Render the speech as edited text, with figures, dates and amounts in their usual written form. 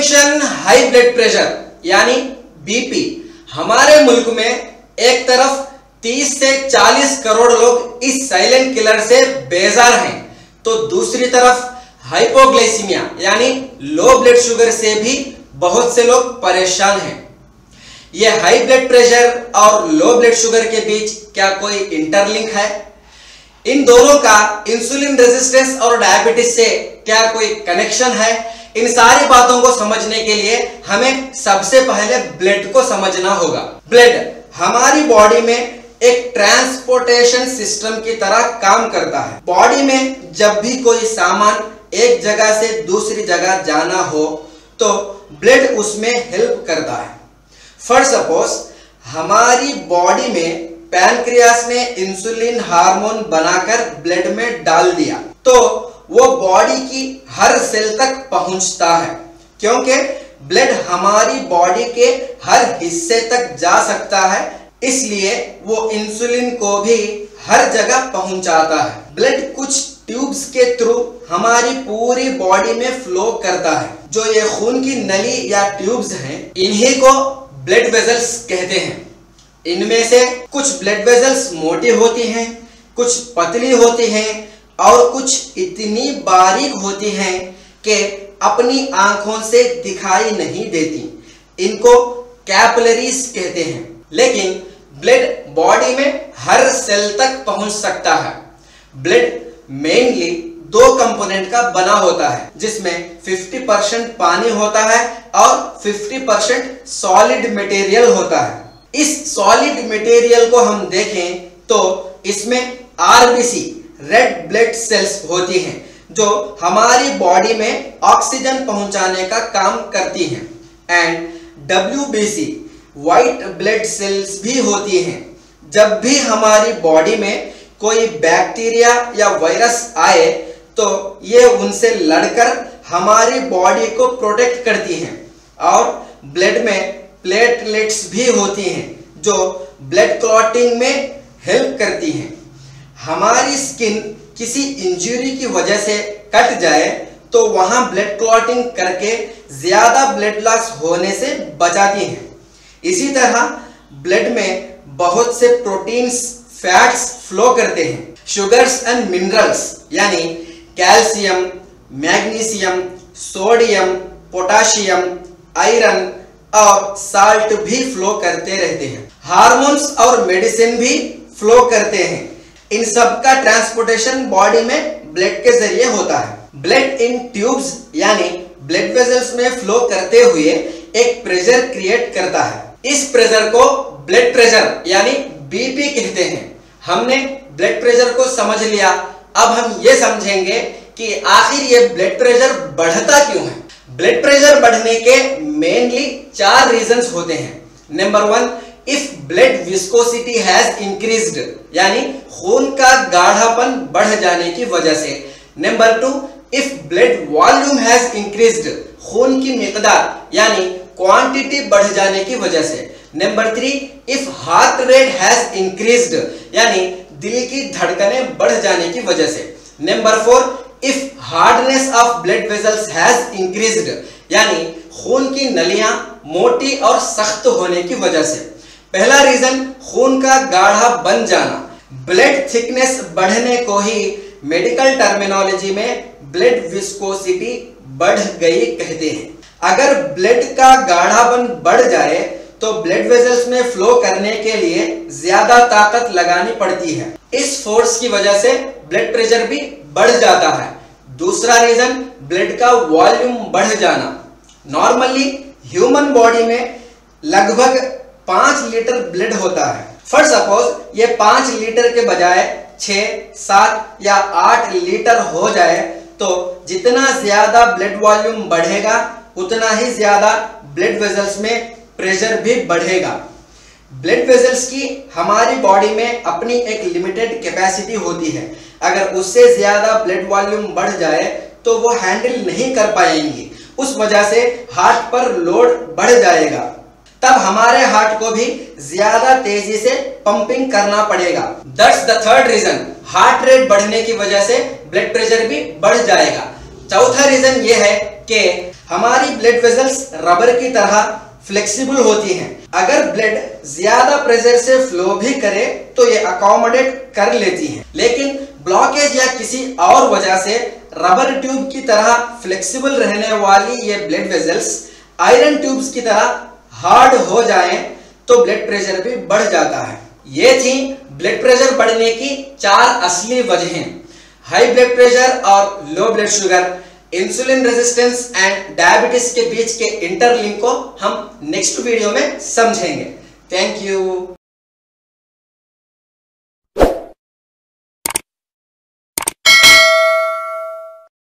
Hypertension, high blood pressure यानी BP हमारे मुल्क में एक तरफ 30 से 40 करोड़ लोग इस साइलेंट किलर से बेजार हैं, तो दूसरी तरफ हाइपोग्लाइसीमिया यानी लो ब्लड शुगर से भी बहुत से लोग परेशान हैं। यह हाई ब्लड प्रेशर और लो ब्लड शुगर के बीच क्या कोई इंटरलिंक है? इन दोनों का इंसुलिन रेजिस्टेंस और डायबिटीज से क्या कोई कनेक्शन है? इन सारी बातों को समझने के लिए हमें सबसे पहले ब्लड को समझना होगा। ब्लड हमारी बॉडी में एक ट्रांसपोर्टेशन सिस्टम की तरह काम करता है। बॉडी में जब भी कोई सामान एक जगह से दूसरी जगह जाना हो तो ब्लड उसमें हेल्प करता है। फॉर सपोज हमारी बॉडी में पैनक्रियास ने इंसुलिन हार्मोन बनाकर ब्लड में डाल दिया तो वो बॉडी की हर सेल तक पहुंचता है, क्योंकि ब्लड हमारी बॉडी के हर हिस्से तक जा सकता है, इसलिए वो इंसुलिन को भी हर जगह पहुंचाता है। ब्लड कुछ ट्यूब्स के थ्रू हमारी पूरी बॉडी में फ्लो करता है। जो ये खून की नली या ट्यूब्स हैं, इन्हीं को ब्लड वेजल्स कहते हैं। इनमें से कुछ ब्लड वेजल्स मोटी होती हैं, कुछ पतली होती हैं और कुछ इतनी बारीक होती हैं कि अपनी आंखों से दिखाई नहीं देती। इनको कैपिलरीज कहते हैं। लेकिन ब्लड बॉडी में हर सेल तक पहुंच सकता है। ब्लड मेनली दो कंपोनेंट का बना होता है, जिसमें 50% पानी होता है और 50% सॉलिड मटेरियल होता है। इस सॉलिड मटेरियल को हम देखें तो इसमें आरबीसी रेड ब्लड सेल्स होती हैं, जो हमारी बॉडी में ऑक्सीजन पहुंचाने का काम करती हैं, and WBC white blood cells भी होती हैं। जब भी हमारी बॉडी में कोई बैक्टीरिया या वायरस आए तो ये उनसे लड़कर हमारी बॉडी को प्रोटेक्ट करती हैं। और ब्लड में प्लेटलेट्स भी होती हैं जो ब्लड क्लॉटिंग में हेल्प करती हैं। हमारी स्किन किसी इंजरी की वजह से कट जाए तो वहां ब्लड क्लॉटिंग करके ज्यादा ब्लड लॉस होने से बचाती हैं। इसी तरह ब्लड में बहुत से प्रोटीन्स, फैट्स फ्लो करते हैं। शुगर्स एंड मिनरल्स यानी calcium, magnesium, sodium, potassium, iron और साल्ट भी फ्लो करते रहते हैं। हार्मोन्स और मेडिसिन भी फ्लो करते हैं। इन सब का ट्रांसपोर्टेशन बॉडी में ब्लड के जरिए होता है। ब्लड इन ट्यूब्स यानी ब्लड वेजल्स में फ्लो करते हुए एक प्रेशर क्रिएट करता है। इस प्रेशर को ब्लड प्रेशर यानी बीपी कहते हैं। हमने ब्लड प्रेशर को समझ लिया, अब हम ये समझेंगे कि आखिर ये ब्लड प्रेशर बढ़ता क्यों है। ब्लड प्रेशर बढ़ने के मेनली 4 रीजंस होते हैं। Number 1, if blood viscosity has increased यानी खून का गाढ़ापन बढ़ जाने की वजह से। Number 2, if blood volume has increased खून की मिकदार यानी क्वांटिटी बढ़ जाने की वजह से। Number 3, if heart rate has increased यानी दिल की धड़कनें बढ़ जाने की वजह से। Number 4, if hardness of blood vessels has increased यानी खून की नलियां मोटी और सख्त होने की वजह से। पहला रीजन खून का गाढ़ा बन जाना। ब्लड थिकनेस बढ़ने को ही मेडिकल टर्मिनोलॉजी में ब्लड विस्कोसिटी बढ़ गई कहते हैं। अगर ब्लड का गाढ़ापन बढ़ जाए तो ब्लड वेसल्स में फ्लो करने के लिए ज्यादा ताकत लगानी पड़ती है। इस फोर्स की वजह से ब्लड प्रेशर भी बढ़ जाता है। दूसरा रीजन ब्लड का वॉल्यूम बढ़ जाना। नॉर्मली ह्यूमन बॉडी में लगभग 5 लीटर ब्लड होता है। फॉर सपोज ये 5 लीटर के बजाय 6, 7 या 8 लीटर हो जाए तो जितना ज्यादा ब्लड वॉल्यूम बढ़ेगा उतना ही ज्यादा ब्लड वेसल्स में प्रेशर भी बढ़ेगा। ब्लड वेसल्स की हमारी बॉडी में अपनी एक लिमिटेड कैपेसिटी होती है। अगर उससे ज्यादा ब्लड वॉल्यूम बढ़ जाए तो वो हैंडल नहीं कर पाएंगी, उस वजह से हार्ट पर लोड बढ़ जाएगा। तब हमारे हार्ट को भी ज्यादा तेजी से पंपिंग करना पड़ेगा। That's the third reason. Heart rate बढ़ने की वजह से ब्लड प्रेशर भी बढ़ जाएगा। चौथा रीजन ये है कि हमारी ब्लड वेसल्स रबर की तरह फ्लेक्सिबल होती हैं। अगर ब्लड ज्यादा प्रेशर से फ्लो भी करे तो ये अकोमोडेट कर लेती हैं, लेकिन ब्लॉकेज या किसी और वजह से रबर ट्यूब की तरह फ्लेक्सिबल रहने वाली ये ब्लड वेसल्स आयरन ट्यूब्स की तरह हार्ड हो जाएं तो ब्लड प्रेशर भी बढ़ जाता है। ये थी ब्लड प्रेशर बढ़ने की 4 असली वजहें। हाई ब्लड प्रेशर और low blood sugar, insulin resistance and diabetes के बीच के इंटरलिंक को हम नेक्स्ट वीडियो में समझेंगे। Thank you.